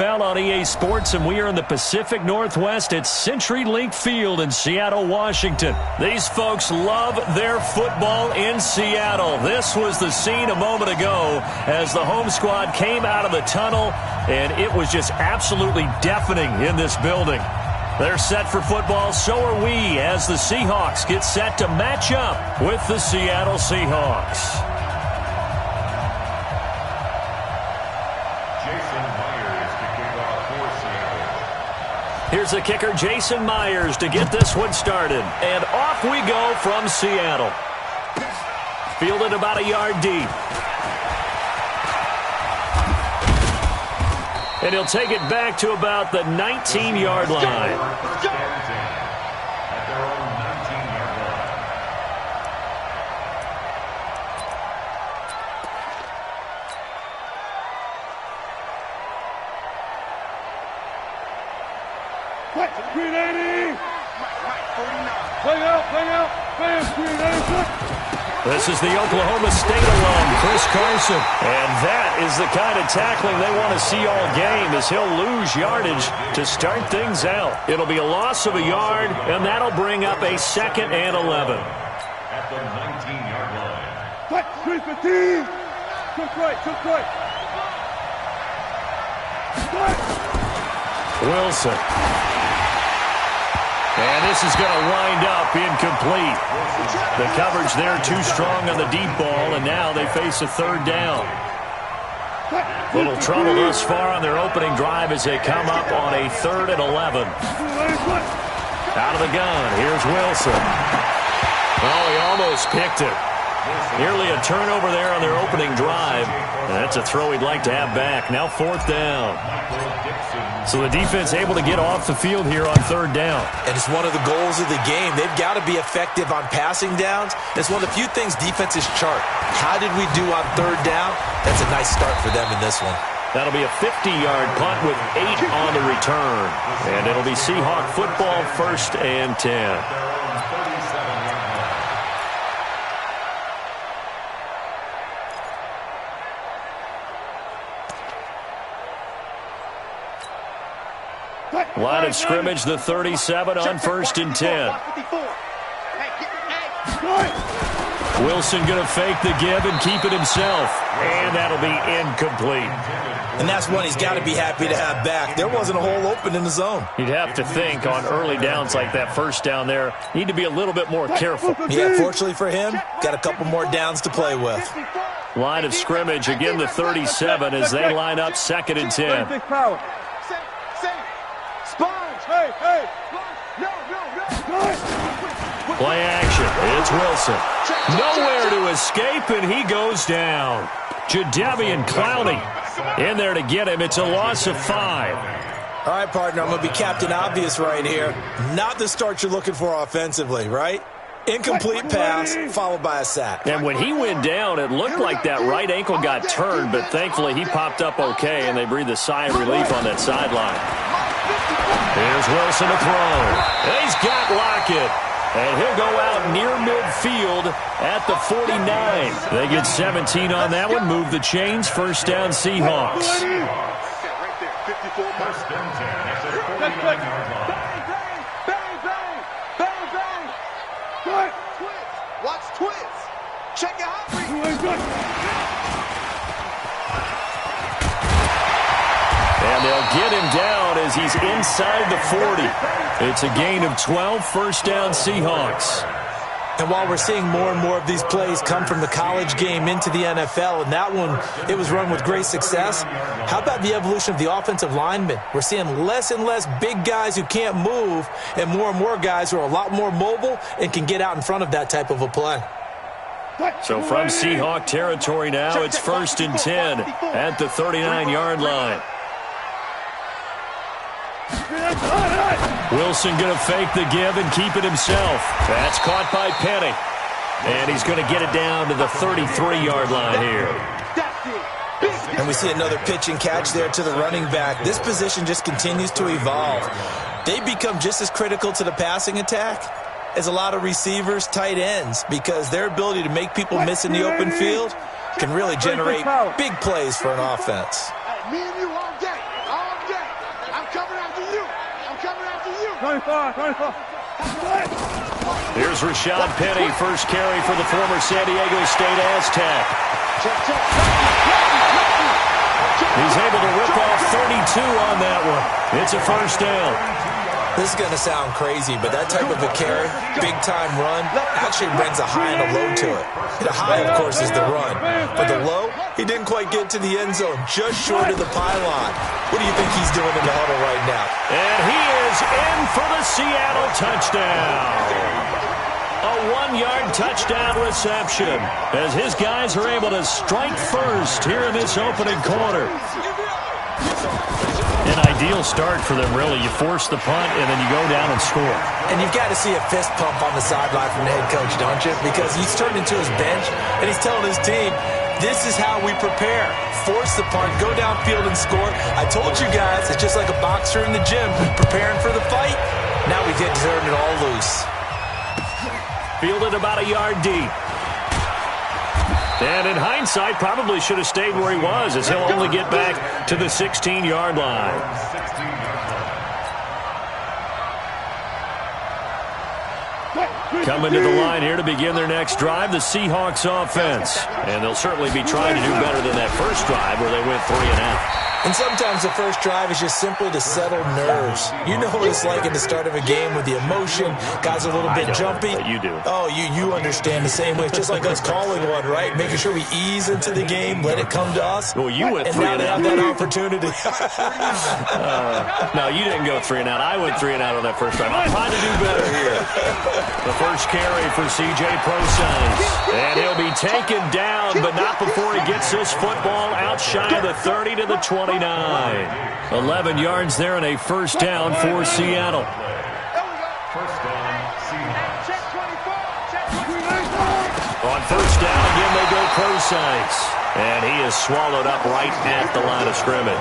NFL on EA Sports, and we are in the Pacific Northwest at CenturyLink Field in Seattle, Washington. These folks love their football in Seattle. This was the scene a moment ago as the home squad came out of the tunnel, and it was just absolutely deafening in this building. They're set for football, so are we, as the Seahawks get set to match up with the Seattle Seahawks. Here's the kicker, Jason Myers, to get this one started. And off we go from Seattle. Fielded about a yard deep. And he'll take it back to about the 19-yard line. This is the Oklahoma State alum, Chris Carson. And that is the kind of tackling they want to see all game, as he'll lose yardage to start things out. It'll be a loss of a yard, and that'll bring up a 2nd and 11. At the 19-yard line. What? 3-15. Took right. Wilson. And this is going to wind up incomplete. The coverage there too strong on the deep ball, and now they face a 3rd down. Little trouble thus far on their opening drive as they come up on a 3rd and 11. Out of the gun, here's Wilson. Oh, he almost picked it. Nearly a turnover there on their opening drive. And that's a throw he'd like to have back. Now 4th down. So the defense able to get off the field here on 3rd down. And it's one of the goals of the game. They've got to be effective on passing downs. It's one of the few things defenses chart. How did we do on 3rd down? That's a nice start for them in this one. That'll be a 50-yard punt with 8 on the return. And it'll be Seahawk football, 1st and 10. Line of scrimmage, the 37 on 1st and 10. Wilson going to fake the give and keep it himself. And that'll be incomplete. And that's one he's got to be happy to have back. There wasn't a hole open in the zone. You'd have to think on early downs like that 1st down there, need to be a little bit more careful. Yeah, fortunately for him, got a couple more downs to play with. Line of scrimmage, again the 37 as they line up 2nd and 10. Play action. It's Wilson. Nowhere to escape, and he goes down. Jadeveon Clowney in there to get him. It's a loss of 5. All right, partner, I'm going to be Captain Obvious right here. Not the start you're looking for offensively, right? Incomplete pass followed by a sack. And when he went down, it looked like that right ankle got turned, but thankfully he popped up okay, and they breathed a sigh of relief on that sideline. Here's Wilson to throw. He's got Lockett. And he'll go out near midfield at the 49. They get 17 on that one. Move the chains. 1st down, Seahawks. Watch twins. Check out. And they'll get him down as he's inside the 40. It's a gain of 12, 1st down Seahawks. And while we're seeing more and more of these plays come from the college game into the NFL, and that one, it was run with great success, how about the evolution of the offensive linemen? We're seeing less and less big guys who can't move and more guys who are a lot more mobile and can get out in front of that type of a play. So from Seahawk territory now, it's 1st and 10 at the 39-yard line. Wilson going to fake the give and keep it himself. That's caught by Penny. And he's going to get it down to the 33-yard line here. And we see another pitch and catch there to the running back. This position just continues to evolve. They become just as critical to the passing attack as a lot of receivers, tight ends, because their ability to make people miss in the open field can really generate big plays for an offense. Me and you all day. Here's Rashad Penny, first carry for the former San Diego State Aztec. He's able to rip off 32 on that one. It's a first down. This is going to sound crazy, but that type of a carry, big-time run, actually brings a high and a low to it. The high, of course, is the run. But the low, he didn't quite get to the end zone, just short of the pylon. What do you think he's doing in the huddle right now? And he is in for the Seattle touchdown. A 1-yard touchdown reception as his guys are able to strike first here in this opening quarter. An ideal start for them, really. You force the punt, and then you go down and score. And you've got to see a fist pump on the sideline from the head coach, don't you? Because he's turned into his bench, and he's telling his team, this is how we prepare. Force the punt, go downfield and score. I told you guys, it's just like a boxer in the gym preparing for the fight. Now we get to turn it all loose. Fielded about a yard deep. And in hindsight, probably should have stayed where he was, as he'll only get back to the 16-yard line. Coming to the line here to begin their next drive, the Seahawks offense. And they'll certainly be trying to do better than that first drive where they went 3 and out. And sometimes the first drive is just simply to settle nerves. You know what it's like at the start of a game with the emotion. Guys are a little bit jumpy. But you do. Oh, you understand the same way. It's just like us calling one, right? Making sure we ease into the game, let it come to us. Well, you went 3 and out. And now they have that opportunity. No, you didn't go 3 and out. I went 3 and out on that first drive. I'm trying to do better here. The first carry for C.J. Prosise. And he'll be taken down, but not before he gets this football out shy of the 30 to the 20. 11 yards there and a first down for Seattle. First down, Seahawks. On first down, again, they go Prosise. And he is swallowed up right at the line of scrimmage.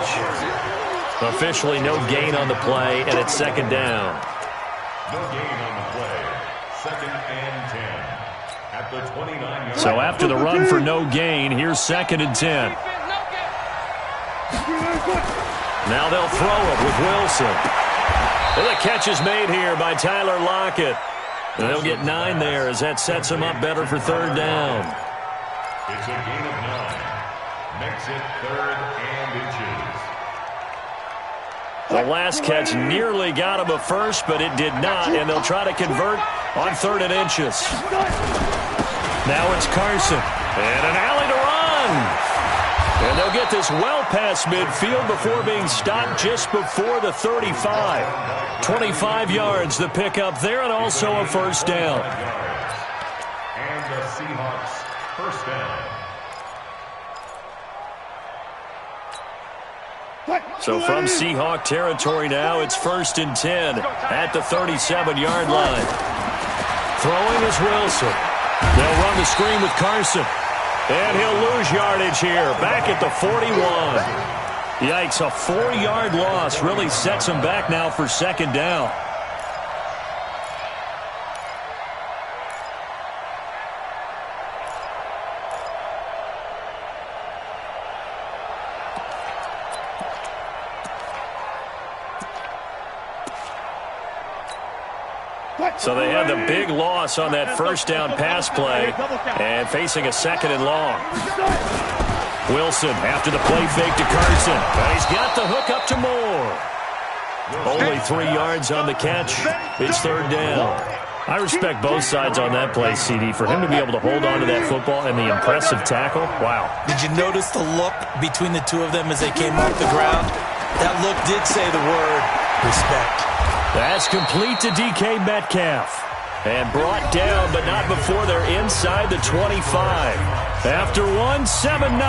Officially no gain on the play, and it's second down. No gain on the play. Second and 10. At the 29-yard line. So after the run for no gain, here's second and 10. Now they'll throw it with Wilson. And the catch is made here by Tyler Lockett. And they'll get 9 there as that sets him up better for third down. It's a gain of 9. Makes it 3rd and inches. The last catch nearly got him a first, but it did not. And they'll try to convert on 3rd and inches. Now it's Carson. And an alley to run. And they'll get this well past midfield before being stopped just before the 35. 25 yards the pickup there, and also a first down. And the Seahawks first down. So from Seahawk territory now, it's 1st and 10 at the 37-yard line. Throwing is Wilson. They'll run the screen with Carson. And he'll lose yardage here, back at the 41. Yikes, a 4-yard loss really sets him back now for second down. So they had the big loss on that first down pass play and facing a 2nd and long. Wilson after the play fake to Carson. And he's got the hook up to Moore. Only 3 yards on the catch. It's third down. I respect both sides on that play, CD. For him to be able to hold on to that football and the impressive tackle, wow. Did you notice the look between the two of them as they came off the ground? That look did say the word respect. That's complete to DK Metcalf. And brought down, but not before they're inside the 25. After one, 7-0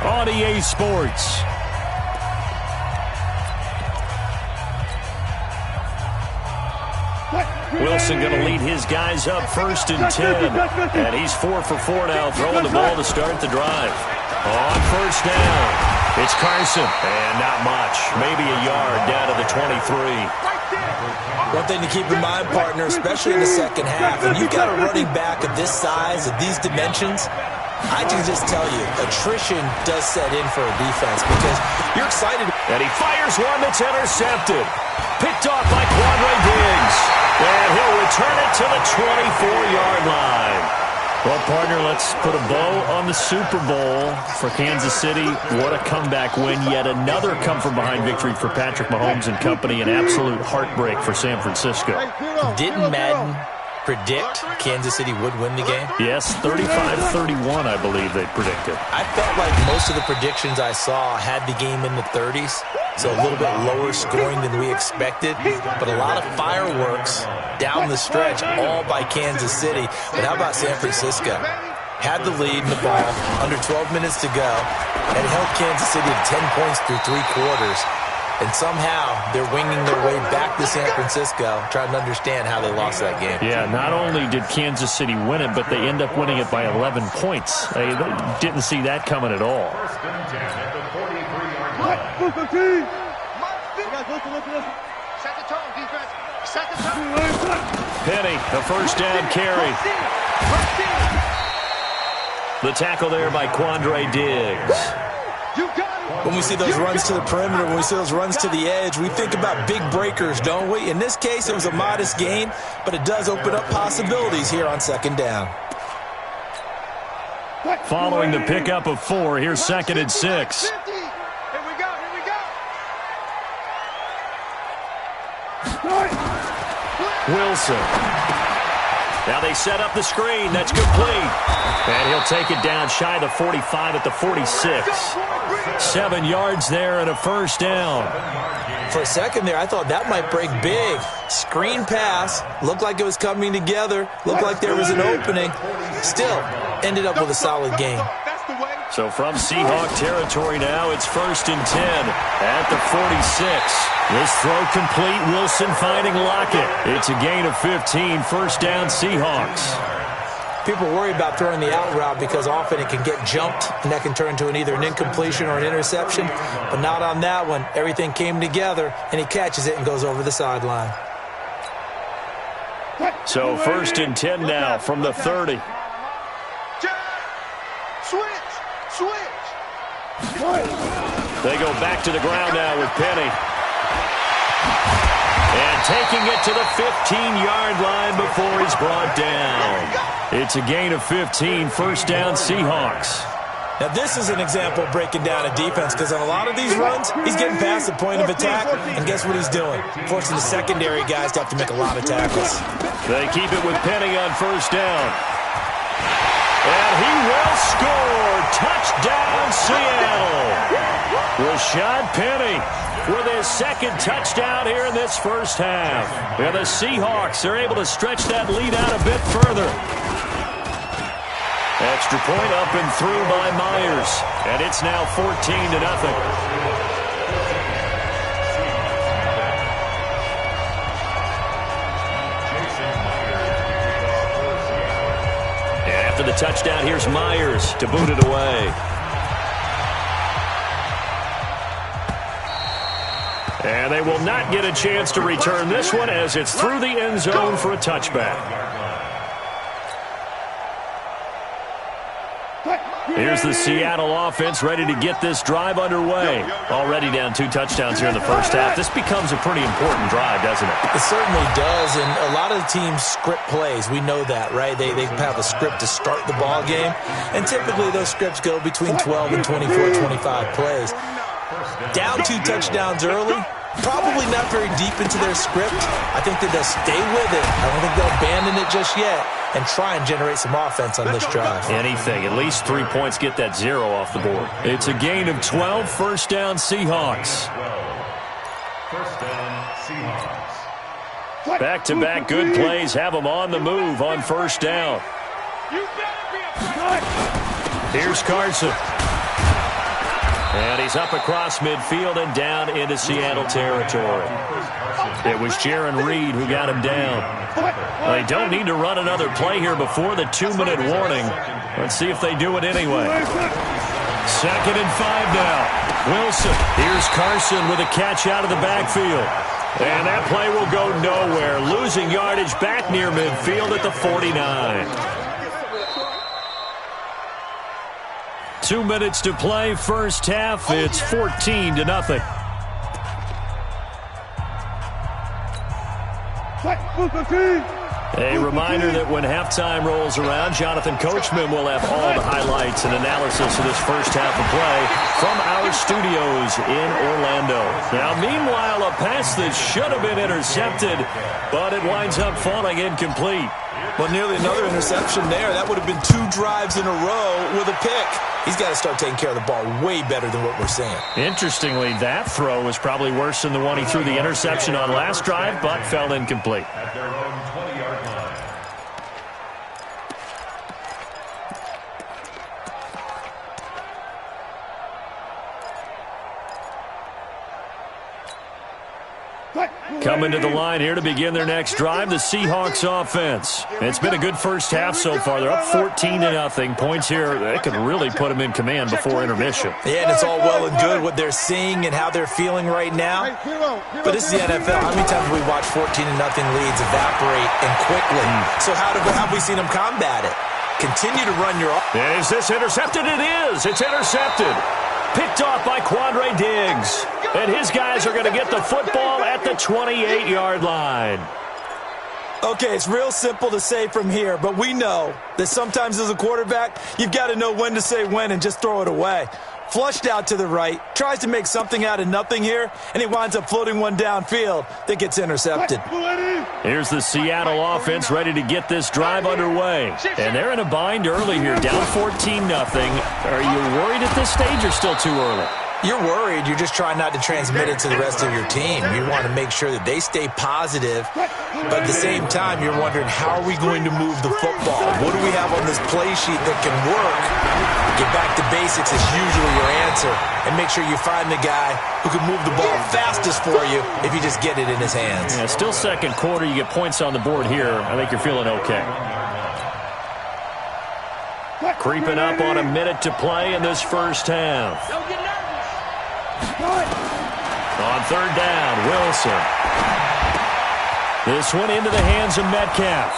on EA Sports. Wilson going to lead his guys up 1st and 10. And he's 4 for 4 now, throwing the ball to start the drive. On first down, it's Carson. And not much, maybe a yard down to the 23. One thing to keep in mind, partner, especially in the second half, when you've got a running back of this size, of these dimensions, I can just tell you, attrition does set in for a defense because you're excited. And he fires one that's intercepted. Picked off by Quandre Diggs. And he'll return it to the 24-yard line. Well, partner, let's put a bow on the Super Bowl for Kansas City. What a comeback win. Yet another come-from-behind victory for Patrick Mahomes and company. An absolute heartbreak for San Francisco. Didn't Madden predict Kansas City would win the game? Yes, 35-31, I believe they predicted. I felt like most of the predictions I saw had the game in the 30s, so a little bit lower scoring than we expected, but a lot of fireworks down the stretch, all by Kansas City. But how about San Francisco? Had the lead in the ball, under 12 minutes to go, and held Kansas City to 10 points through 3 quarters. And somehow they're winging their way back to San Francisco, trying to understand how they lost that game. Yeah, not only did Kansas City win it, but they end up winning it by 11 points. They didn't see that coming at all. First and 10 at the 43-yard line. Set the tone, defense. Set the tone. Penny, the first down carry. The tackle there by Quandre Diggs. You got it. When we see those runs to the perimeter, when we see those runs to the edge, we think about big breakers, don't we? In this case, it was a modest gain, but it does open up possibilities here on second down. Following the pickup of 4, here's second and 6. Here we go. Wilson. Now they set up the screen. That's complete. And he'll take it down shy of the 45 at the 46. 7 yards there and a first down. For a second there, I thought that might break big. Screen pass. Looked like it was coming together. Looked like there was an opening. Still, ended up with a solid game. So from Seahawk territory now, it's first and 10 at the 46. This throw complete. Wilson finding Lockett. It's a gain of 15. First down, Seahawks. People worry about throwing the out route because often it can get jumped, and that can turn into either an incompletion or an interception. But not on that one. Everything came together, and he catches it and goes over the sideline. So first and 10 now from the 30. Switch. They go back to the ground now with Penny. And taking it to the 15-yard line before he's brought down. It's a gain of 15. First down, Seahawks. Now, this is an example of breaking down a defense because on a lot of these runs, he's getting past the point of attack, and guess what he's doing? Forcing the secondary guys to have to make a lot of tackles. They keep it with Penny on first down. And he will score. Touchdown, Seattle. Rashad Penny with his second touchdown here in this first half. And the Seahawks are able to stretch that lead out a bit further. Extra point up and through by Myers. And it's now 14-0. After the touchdown, here's Myers to boot it away. And they will not get a chance to return this one as it's through the end zone for a touchback. Here's the Seattle offense ready to get this drive underway. Already down 2 touchdowns here in the first half. This becomes a pretty important drive, doesn't it? It certainly does, and a lot of the teams script plays. We know that, right? They have a script to start the ball game, and typically those scripts go between 12 and 24, 25 plays. Down 2 touchdowns early, probably not very deep into their script. I think that they'll stay with it. I don't think they'll abandon it just yet and try and generate some offense on this drive. Anything. At least 3 points, get that 0 off the board. It's a gain of 12. First down, Seahawks. First down, Seahawks. Back-to-back good plays have them on the move on first down. Here's Carson. And he's up across midfield and down into Seattle territory. It was Jaron Reed who got him down. Well, they don't need to run another play here before the 2-minute warning. Let's see if they do it anyway. 2nd and 5 now. Wilson. Here's Carson with a catch out of the backfield. And that play will go nowhere. Losing yardage back near midfield at the 49. 2 minutes to play first half. It's 14-0. A reminder that when halftime rolls around, Jonathan Coachman will have all the highlights and analysis of this first half of play from our studios in Orlando. Now, meanwhile, a pass that should have been intercepted, but it winds up falling incomplete. Well, nearly another interception there. That would have been 2 drives in a row with a pick. He's got to start taking care of the ball way better than what we're seeing. Interestingly, that throw was probably worse than the one he threw the interception on last drive, but fell incomplete. At their own 20-yard line. Coming to the line here to begin their next drive, the Seahawks offense. It's been a good first half so far. They're up 14-0. Points here, they could really put them in command before intermission. Yeah, and it's all well and good what they're seeing and how they're feeling right now. But this is the NFL. How many times have we watched 14-0 leads evaporate and quickly? So how have we seen them combat it? Continue to run your... Is this intercepted? It is. It's intercepted. Picked off by Quandre Diggs. And his guys are going to get the football at the 28-yard line. Okay, it's real simple to say from here, but we know that sometimes as a quarterback, you've got to know when to say when and just throw it away. Flushed out to the right, tries to make something out of nothing here, and he winds up floating one downfield that gets intercepted. Here's the Seattle offense ready to get this drive underway. And they're in a bind early here, down 14-0. Are you worried at this stage or still too early? You're worried. You're just trying not to transmit it to the rest of your team. You want to make sure that they stay positive, but at the same time, you're wondering, how are we going to move the football? What do we have on this play sheet that can work? Get back to basics is usually your answer, and make sure you find the guy who can move the ball fastest for you if you just get it in his hands. Yeah, still second quarter. You get points on the board here. I think you're feeling okay. Creeping up on a minute to play in this first half. On third down, Wilson. This one into the hands of Metcalf.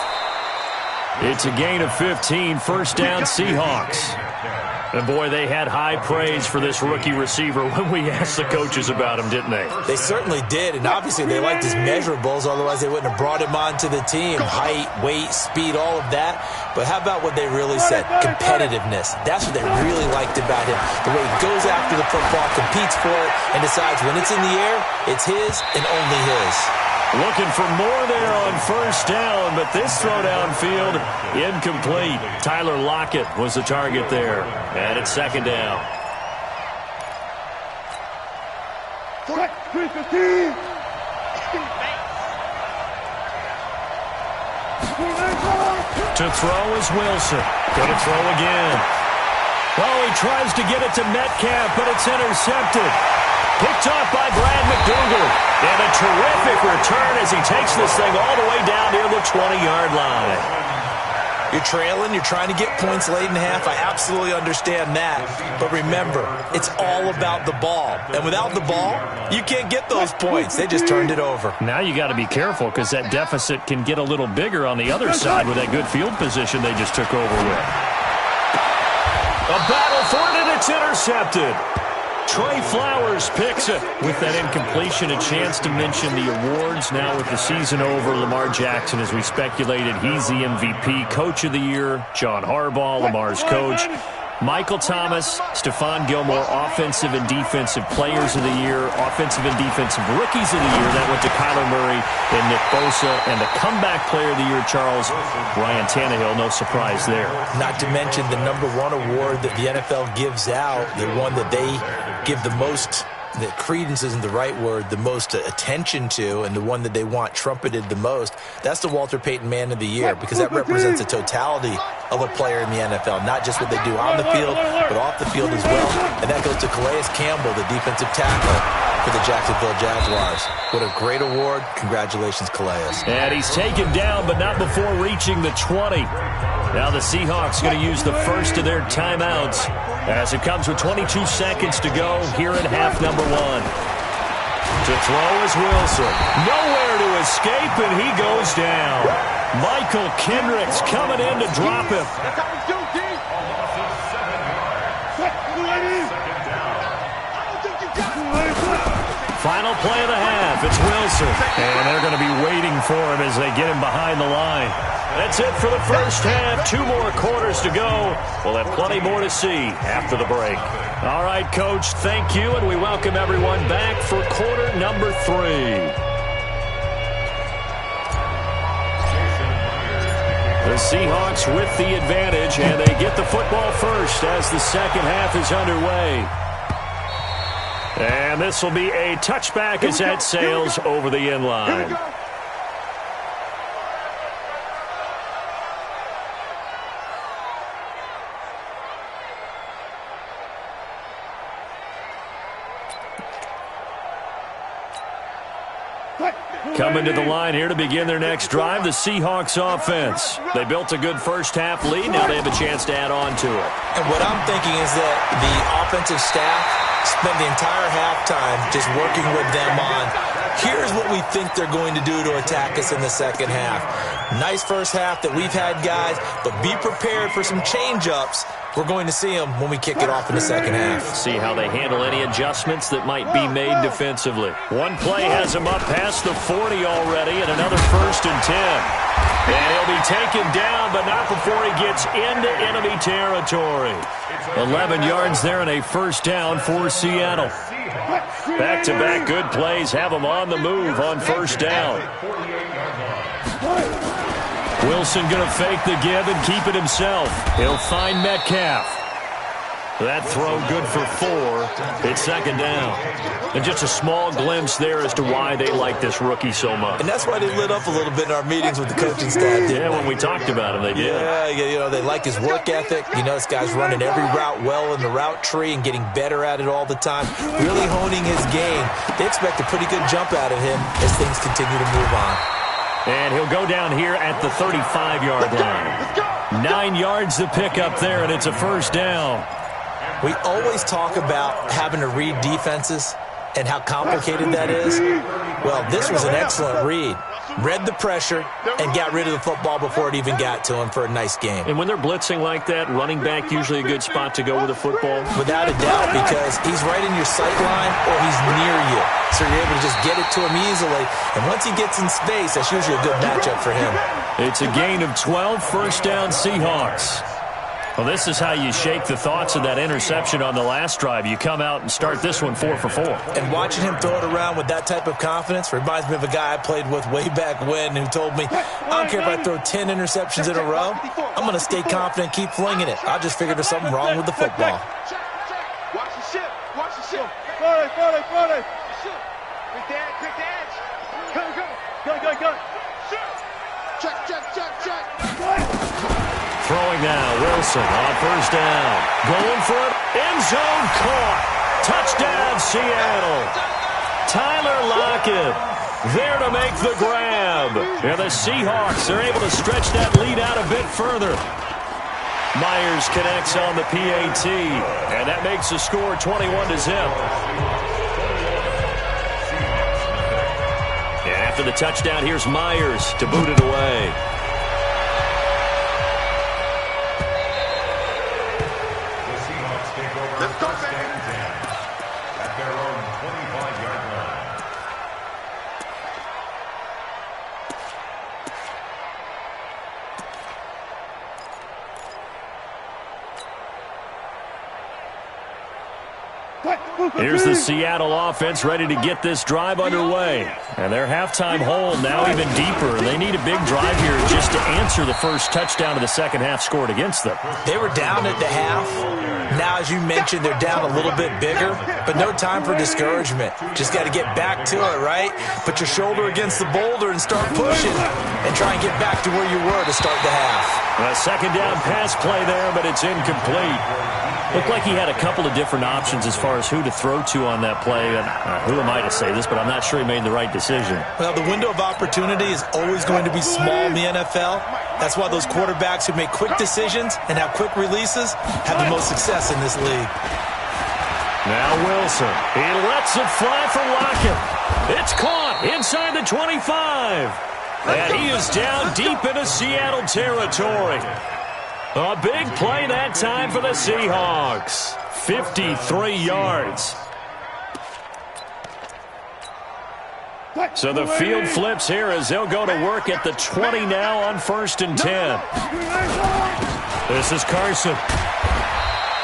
It's a gain of 15, first down Seahawks. And boy, they had high praise for this rookie receiver when we asked the coaches about him, didn't they? They certainly did, and obviously they liked his measurables, otherwise they wouldn't have brought him onto the team. Height, weight, speed, all of that. But how about what they really said? Competitiveness. That's what they really liked about him. The way he goes after the football, competes for it, and decides when it's in the air, it's his and only his. Looking for more there on first down, but this throw downfield, incomplete. Tyler Lockett was the target there, and it's second down. To throw is Wilson. Going to throw again. Oh, he tries to get it to Metcalf, but it's intercepted. Picked off by Brad McDougal. And a terrific return as he takes this thing all the way down near the 20-yard line. You're trailing, you're trying to get points late in half. I absolutely understand that. But remember, it's all about the ball. And without the ball, you can't get those points. They just turned it over. Now you got to be careful because that deficit can get a little bigger on the other side with that good field position they just took over with. A battle for it, and it's intercepted. Trey Flowers picks it. With that incompletion, a chance to mention the awards. Now with the season over, Lamar Jackson, as we speculated, he's the MVP. Coach of the Year, John Harbaugh, Lamar's coach. Michael Thomas, Stephon Gilmore, Offensive and Defensive Players of the Year, Offensive and Defensive Rookies of the Year. That went to Kyler Murray and Nick Bosa. And the Comeback Player of the Year, Charles, Ryan Tannehill. No surprise there. Not to mention the #1 award that the NFL gives out, the one that they give the most, that credence isn't the right word, the most attention to, and the one that they want trumpeted the most. That's the Walter Payton Man of the Year, because that represents the totality of a player in the NFL, not just what they do on the field, but off the field as well. And that goes to Calais Campbell, the defensive tackle for the Jacksonville Jaguars. What a great award. Congratulations, Calais. And he's taken down, but not before reaching the 20. Now the Seahawks going to use the first of their timeouts as it comes with 22 seconds to go here in half number 1. To throw is Wilson. Nowhere to escape, and he goes down. Michael Kendricks coming in to drop him. That's how we do, D. Final play of the half. It's Wilson. And they're going to be waiting for him as they get him behind the line. That's it for the first half. 2 more quarters to go. We'll have plenty more to see after the break. All right, Coach, thank you, and we welcome everyone back for quarter number 3. The Seahawks with the advantage, and they get the football first as the second half is underway. And this will be a touchback as that sails over the end line. Coming to the line here to begin their next drive, the Seahawks offense. They built a good first-half lead. Now they have a chance to add on to it. And what I'm thinking is that the offensive staff spent the entire halftime just working with them on, here's what we think they're going to do to attack us in the second half. Nice first half that we've had, guys, but be prepared for some change-ups. We're going to see them when we kick it off in the second half. See how they handle any adjustments that might be made defensively. One play has him up past the 40 already, and another 1st and 10. And he'll be taken down, but not before he gets into enemy territory. 11 yards there and a first down for Seattle. Back-to-back good plays have him on the move on first down. Wilson going to fake the give and keep it himself. He'll find Metcalf. That throw good for 4. It's second down. And just a small glimpse there as to why they like this rookie so much. And that's why they lit up a little bit in our meetings with the coaching staff. Yeah, when we talked about him, they did. Yeah, you know, they like his work ethic. You know, this guy's running every route well in the route tree and getting better at it all the time, really honing his game. They expect a pretty good jump out of him as things continue to move on. And he'll go down here at the 35-yard line. 9 yards to pick up there, and it's a first down. We always talk about having to read defenses and how complicated that is. Well, this was an excellent read. Read the pressure and got rid of the football before it even got to him for a nice game. And when they're blitzing like that, running back usually a good spot to go with the football? Without a doubt, because he's right in your sight line or he's near you. So you're able to just get it to him easily. And once he gets in space, that's usually a good matchup for him. It's a gain of 12, first down Seahawks. Well, this is how you shake the thoughts of that interception on the last drive. You come out and start this one 4 for 4. And watching him throw it around with that type of confidence reminds me of a guy I played with way back when who told me, I don't care if I throw 10 interceptions in a row. I'm going to stay confident and keep flinging it. I just figured there's something wrong with the football. Watch the ship. Watch the ship. Follow. Quick dance. Go. Check. Throwing now, Wilson on first down. Going for it. End zone caught. Touchdown, Seattle. Tyler Lockett there to make the grab. And the Seahawks are able to stretch that lead out a bit further. Myers connects on the PAT. And that makes the score 21-0. And after the touchdown, here's Myers to boot it away. Here's the Seattle offense ready to get this drive underway. And their halftime hole now even deeper. They need a big drive here just to answer the first touchdown of the second half scored against them. They were down at the half. Now, as you mentioned, they're down a little bit bigger, but no time for discouragement. Just got to get back to it, right? Put your shoulder against the boulder and start pushing and try and get back to where you were to start the half. A second down pass play there, but it's incomplete. Looked like he had a couple of different options as far as who to throw to on that play. And who am I to say this, but I'm not sure he made the right decision. Well, the window of opportunity is always going to be small in the NFL. That's why those quarterbacks who make quick decisions and have quick releases have the most success in this league. Now Wilson. He lets it fly for Lockett. It's caught inside the 25. And he is down deep into Seattle territory. A big play that time for the Seahawks. 53 yards. So the field flips here as they'll go to work at the 20 now on 1st and 10. This is Carson.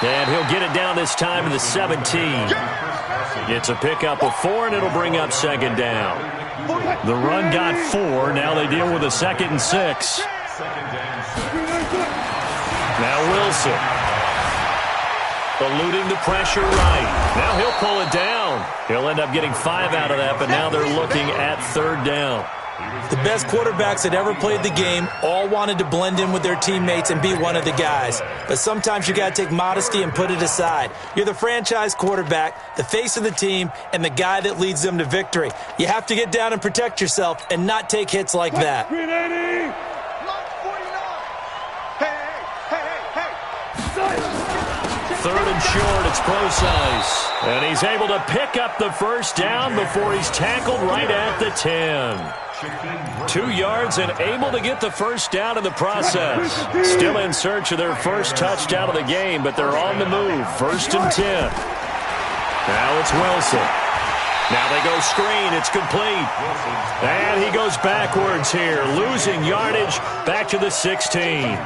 And he'll get it down this time to the 17. It's a pickup of 4, and it'll bring up 2nd down. The run got 4. Now they deal with a 2nd and 6. Now Wilson. Eluding the pressure right. Now he'll pull it down. He'll end up getting 5 out of that, but now they're looking at 3rd down. The best quarterbacks that ever played the game all wanted to blend in with their teammates and be one of the guys. But sometimes you got to take modesty and put it aside. You're the franchise quarterback, the face of the team, and the guy that leads them to victory. You have to get down and protect yourself and not take hits like that. 3rd and short, it's Procise. And he's able to pick up the 1st down before he's tackled right at the 10. 2 yards and able to get the 1st down in the process. Still in search of their 1st touchdown of the game, but they're on the move. 1st and 10. Now it's Wilson. Now they go screen. It's complete. And he goes backwards here, losing yardage back to the 16.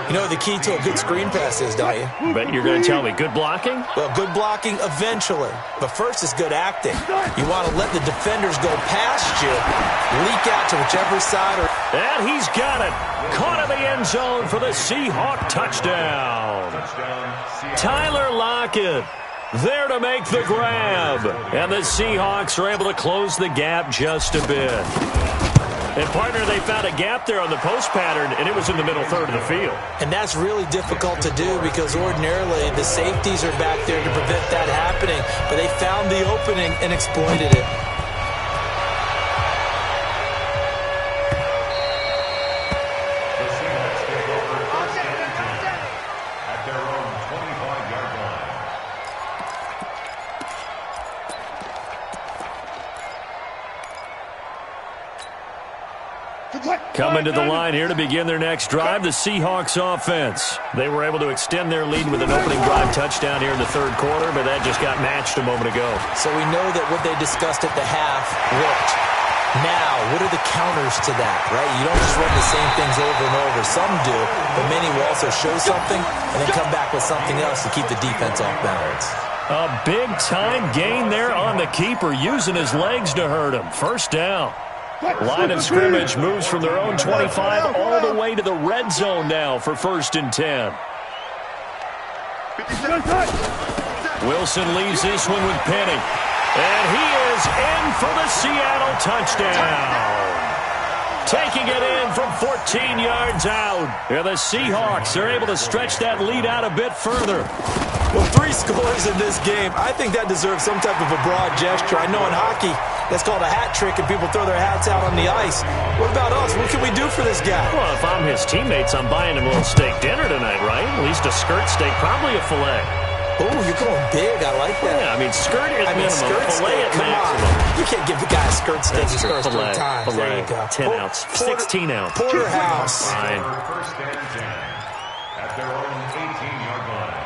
You know the key to a good screen pass is, don't you? But you're going to tell me good blocking? Well, good blocking eventually. But first is good acting. You want to let the defenders go past you, leak out to whichever side. And he's got it. Caught in the end zone for the Seahawk touchdown. Tyler Lockett there to make the grab. And the Seahawks are able to close the gap just a bit. And, partner, they found a gap there on the post pattern, and it was in the middle 3rd of the field. And that's really difficult to do because ordinarily the safeties are back there to prevent that happening. But they found the opening and exploited it. The Seahawks take over 1st and 10 at their own 25-yard line. Coming to the line here to begin their next drive, the Seahawks offense. They were able to extend their lead with an opening drive touchdown here in the 3rd quarter, but that just got matched a moment ago. So we know that what they discussed at the half worked. Now, what are the counters to that, right? You don't just run the same things over and over. Some do, but many will also show something and then come back with something else to keep the defense off balance. A big-time gain there on the keeper, using his legs to hurt him. 1st down. Line of scrimmage moves from their own 25 all the way to the red zone now for 1st and 10. Wilson leaves this one with Penny. And he is in for the Seattle touchdown. Taking it in from 14 yards out. And the Seahawks are able to stretch that lead out a bit further. Well, 3 scores in this game. I think that deserves some type of a broad gesture. I know in hockey, that's called a hat trick, and people throw their hats out on the ice. What about us? What can we do for this guy? Well, if I'm his teammates, I'm buying him a little steak dinner tonight, right? At least a skirt steak, probably a filet. Oh, you're going big. I like that. Yeah, I mean, skirt at minimum, skirt filet steak, at maximum. You can't give the guy a skirt steak his first 3 times. There you go. 10 ounce, 16 ounce. Porterhouse. Fine. 1st and 10 at their own 18-yard line.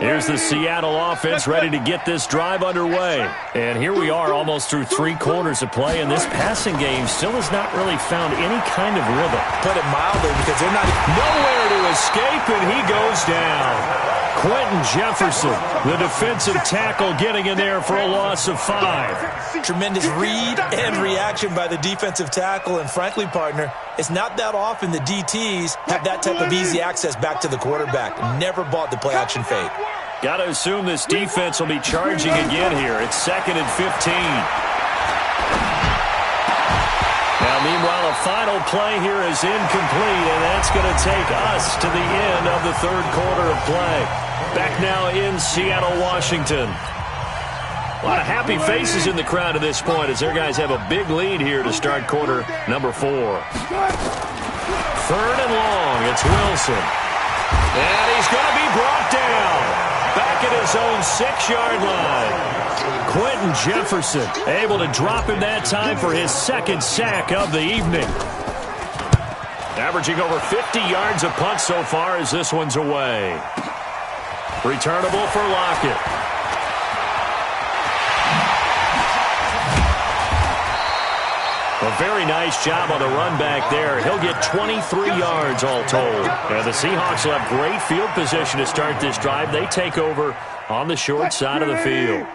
Here's the Seattle offense ready to get this drive underway. And here we are almost through 3 quarters of play, and this passing game still has not really found any kind of rhythm. Put it mildly, because they're not... Nowhere to escape, and he goes down. Quentin Jefferson, the defensive tackle, getting in there for a loss of 5. Tremendous read and reaction by the defensive tackle, and frankly, partner, it's not that often the DTs have that type of easy access back to the quarterback. Never bought the play-action fake. Got to assume this defense will be charging again here. It's 2nd and 15. Now, meanwhile, a final play here is incomplete, and that's going to take us to the end of the 3rd quarter of play. Back now in Seattle, Washington. A lot of happy faces in the crowd at this point as their guys have a big lead here to start quarter number 4. 3rd and long. It's Wilson. And he's going to be brought down. Back at his own 6-yard line. Quentin Jefferson able to drop him that time for his 2nd sack of the evening. Averaging over 50 yards a punt so far as this one's away. Returnable for Lockett. A very nice job on the run back there. He'll get 23 yards all told. And the Seahawks will have great field position to start this drive. They take over on the short side of the field.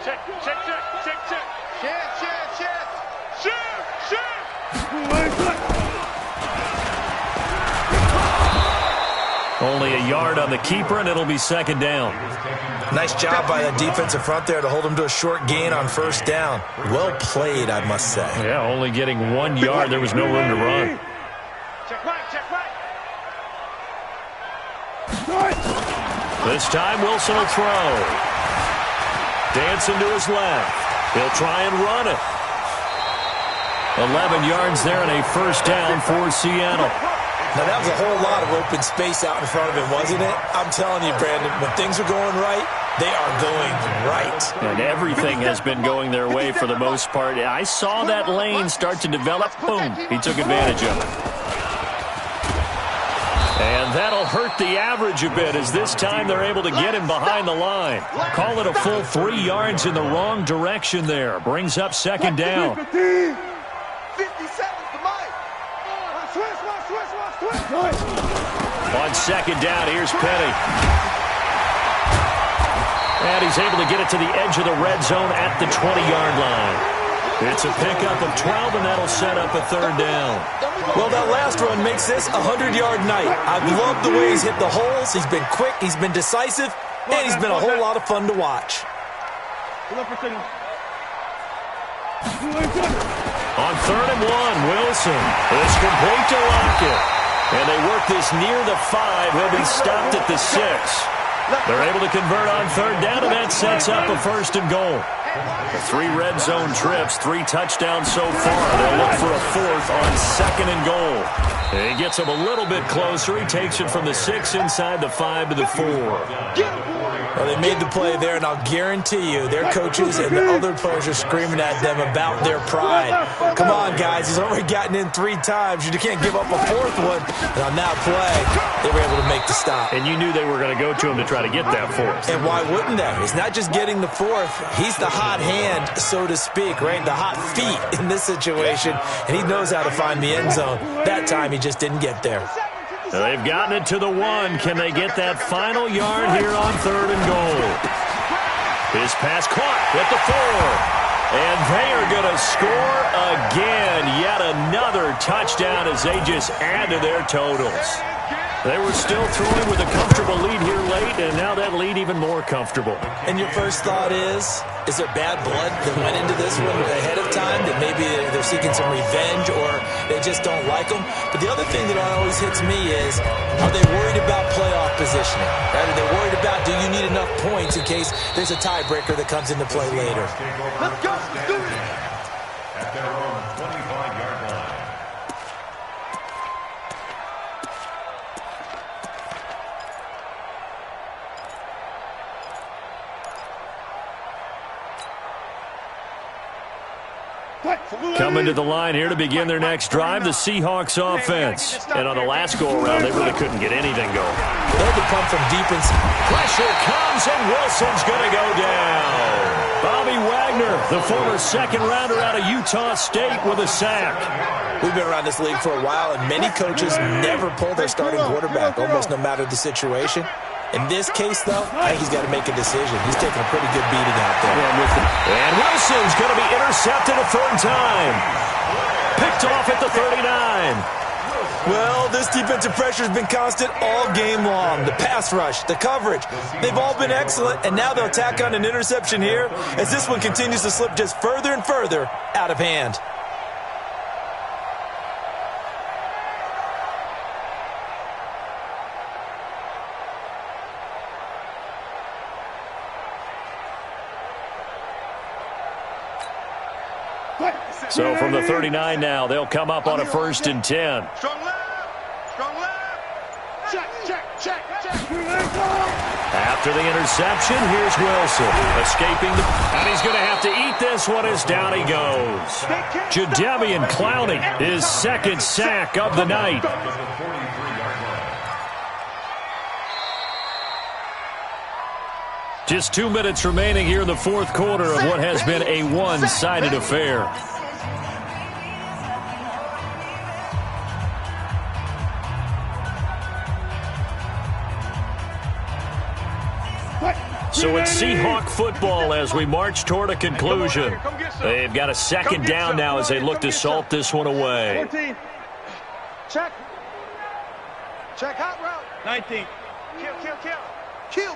Check, check, check, check, check. Only a yard on the keeper, and it'll be second down. Nice job by the defensive front there to hold him to a short gain on first down. Well played, I must say. Yeah, only getting 1 yard. There was no room to run. Check right, check right. This time, Wilson will throw. Dancing to his left. He'll try and run it. 11 yards there and a first down for Seattle. Now, that was a whole lot of open space out in front of him, wasn't it? I'm telling you, Brandon, when things are going right, they are going right. And everything has been going their way for the most part. I saw that lane start to develop. Boom. He took advantage of it. And that'll hurt the average a bit as this time they're able to get him behind the line. Call it a full 3 yards in the wrong direction there. Brings up second down. 50 seconds to Mike. On second down, here's Penny. And he's able to get it to the edge of the red zone at the 20-yard line. It's a pickup of 12, and that'll set up a third down. Well, that last run makes this a 100-yard night. I've loved the way he's hit the holes. He's been quick, he's been decisive, and he's been a whole lot of fun to watch. On third and one, Wilson is complete to Lockett. And they work this near the 5. He'll be stopped at the 6. They're able to convert on third down, and that sets up a first and goal. The 3 red zone trips, 3 touchdowns so far. They'll look for a 4th on second and goal. He gets him a little bit closer. He takes it from the 6 inside the 5 to the 4. Well, they made the play there, and I'll guarantee you their coaches and the other players are screaming at them about their pride. Come on, guys. He's already gotten in 3 times. You can't give up a 4th one. And on that play, they were able to make the stop. And you knew they were going to go to him to try to get that 4th. And why wouldn't they? He's not just getting the 4th. He's the hot hand, so to speak, right? The hot feet in this situation. And he knows how to find the end zone. That time, he just didn't get there. They've gotten it to the 1. Can they get that final yard here on third and goal? His pass caught at the 4. And they are going to score again. Yet another touchdown as they just add to their totals. They were still throwing with a comfortable lead here late, and now that lead even more comfortable. And your first thought is there bad blood that went into this one ahead of time, that maybe they're seeking some revenge or they just don't like them? But the other thing that always hits me is, are they worried about playoff positioning? Right? Are they worried about, do you need enough points in case there's a tiebreaker that comes into play later? Let's go. Do it. At their own 25-yard line. Coming to the line here to begin their next drive, the Seahawks offense. And on the last go-around, they really couldn't get anything going. They had to come from deep inside. Pressure comes, and Wilson's going to go down. Bobby Wagner, the former second-rounder out of Utah State, with a sack. We've been around this league for a while, and many coaches never pull their starting quarterback, almost no matter the situation. In this case, though, I think he's got to make a decision. He's taking a pretty good beating out there. And Wilson's going to be intercepted a third time. Picked off at the 39. Well, this defensive pressure has been constant all game long. The pass rush, the coverage, they've all been excellent, and now they'll tack on an interception here as this one continues to slip just further and further out of hand. So from the 39 now, they'll come up on a 1st and 10. Strong left. Strong left. Check, check, check, check. After the interception, here's Wilson escaping and he's going to have to eat this one as down he goes. Jadeveon Clowney, his 2nd sack of the night. Just 2 minutes remaining here in the 4th quarter of what has been a one-sided affair. So it's Seahawk football as we march toward a conclusion. They've got a second down now as they look to salt this one away. 14. Check. Check hot route. 19. Kill.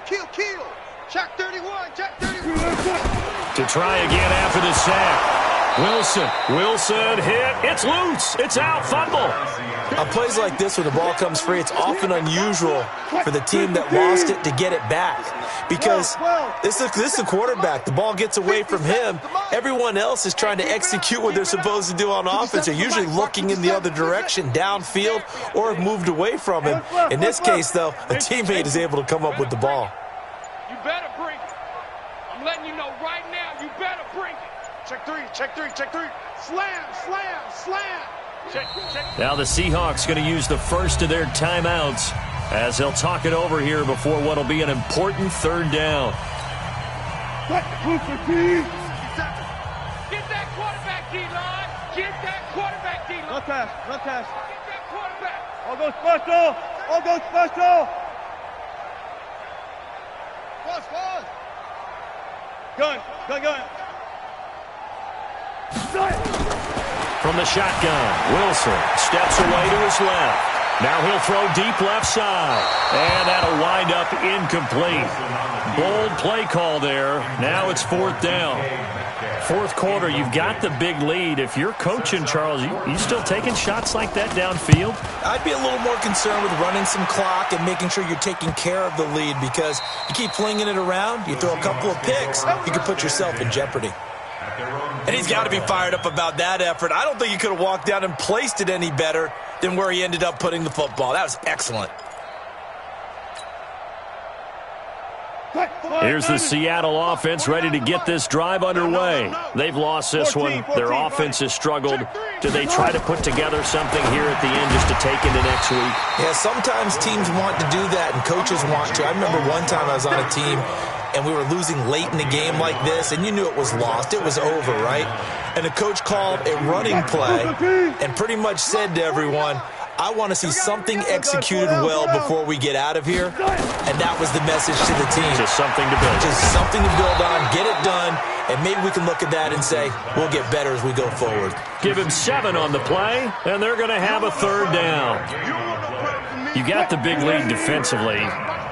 Check 31. Check 31. To try again after the sack. Wilson hit. It's loose. It's out. Fumble. On plays like this where the ball comes free, it's often unusual for the team that lost it to get it back. Because this is a quarterback. The ball gets away from him. Everyone else is trying to execute what they're supposed to do on offense. They're usually looking in the other direction, downfield, or have moved away from him. In this case, though, a teammate is able to come up with the ball. You better bring it. I'm letting you know right now, you better bring it. Check three. Slam. Check. Now the Seahawks going to use the first of their timeouts as they'll talk it over here before what will be an important third down. Get that quarterback, D-line. Get that quarterback, D-line. No pass. Get that quarterback. All go special. Pause. Gun. From the shotgun, Wilson steps away to his left. Now he'll throw deep left side. And that'll wind up incomplete. Bold play call there. Now it's fourth down. Fourth quarter, you've got the big lead. If you're coaching, Charles, you still taking shots like that downfield? I'd be a little more concerned with running some clock and making sure you're taking care of the lead, because you keep flinging it around, you throw a couple of picks, you could put yourself in jeopardy. And he's got to be fired up about that effort. I don't think he could have walked down and placed it any better than where he ended up putting the football. That was excellent. Here's the Seattle offense ready to get this drive underway. They've lost this one. Their offense has struggled. Do they try to put together something here at the end just to take into next week? Yeah, sometimes teams want to do that and coaches want to. I remember one time I was on a team and we were losing late in the game like this, and you knew it was lost. It was over, right? And the coach called a running play and pretty much said to everyone, I want to see something executed well before we get out of here. And that was the message to the team. Just something to build. Just something to build on, get it done, and maybe we can look at that and say, we'll get better as we go forward. Give him 7 on the play, and they're going to have a third down. You got the big lead defensively.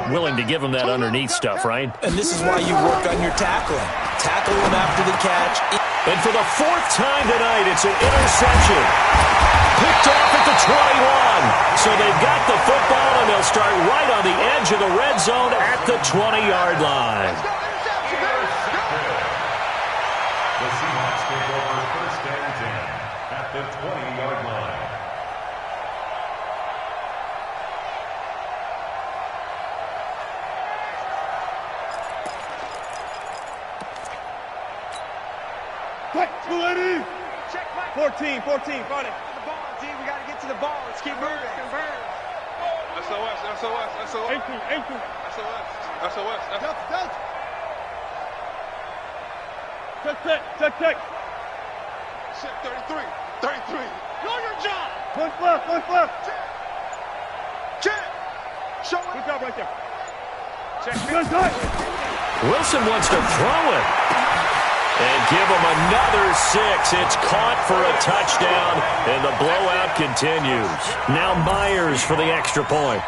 Willing to give him that underneath stuff, right? And this is why you work on your tackling. Tackle him after the catch. And for the 4th time tonight, it's an interception. Picked off at the 21. So they've got the football, and they'll start right on the edge of the red zone at the 20-yard line. The Seahawks take over first and 10 at the 20-yard line. Ready? 14, Friday. The ball, team. We got to get to the ball. Let's keep moving. Convert. SOS. 18. SOS. Check. Check 33. Know your job. Push left. Check. Show it. Good job right there. Check. Wilson wants to throw it. And give him another 6. It's caught for a touchdown, and the blowout continues. Now Myers for the extra point.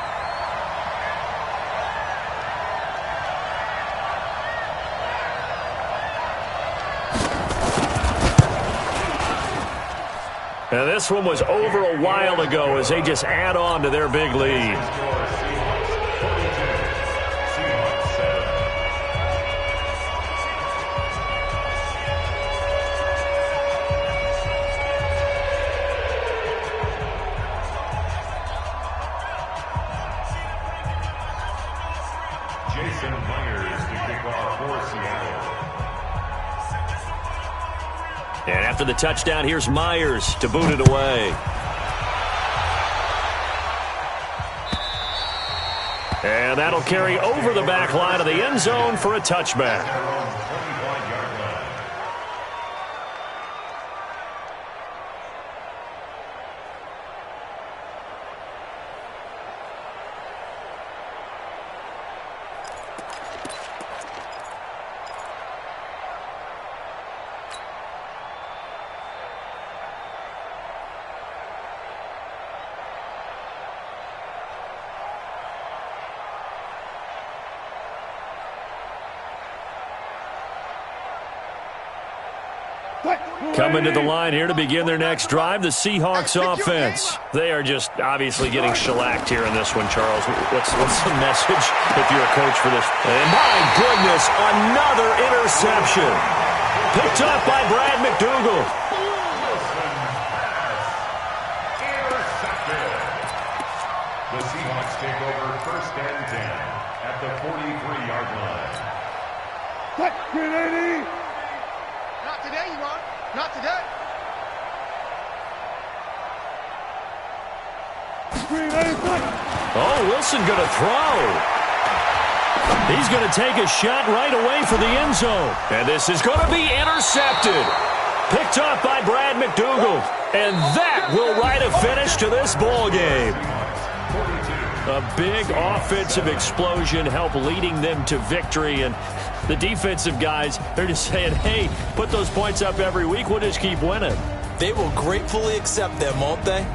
And this one was over a while ago as they just add on to their big lead. And after the touchdown, here's Myers to boot it away. And that'll carry over the back line of the end zone for a touchback. Coming to the line here to begin their next drive, the Seahawks offense. They are just obviously getting shellacked here in this one, Charles. What's the message if you're a coach for this? And my goodness, another interception. Picked up by Brad McDougal. Intercepted. The Seahawks take over 1st and 10 at the 43-yard line. Green 80. Not today, you want? Not today. Oh, Wilson going to throw. He's going to take a shot right away for the end zone. And this is going to be intercepted. Picked up by Brad McDougal. And that will write a finish to this ball game. A big offensive explosion helped leading them to victory. And the defensive guys, they're just saying, hey, put those points up every week. We'll just keep winning. They will gratefully accept them, won't they?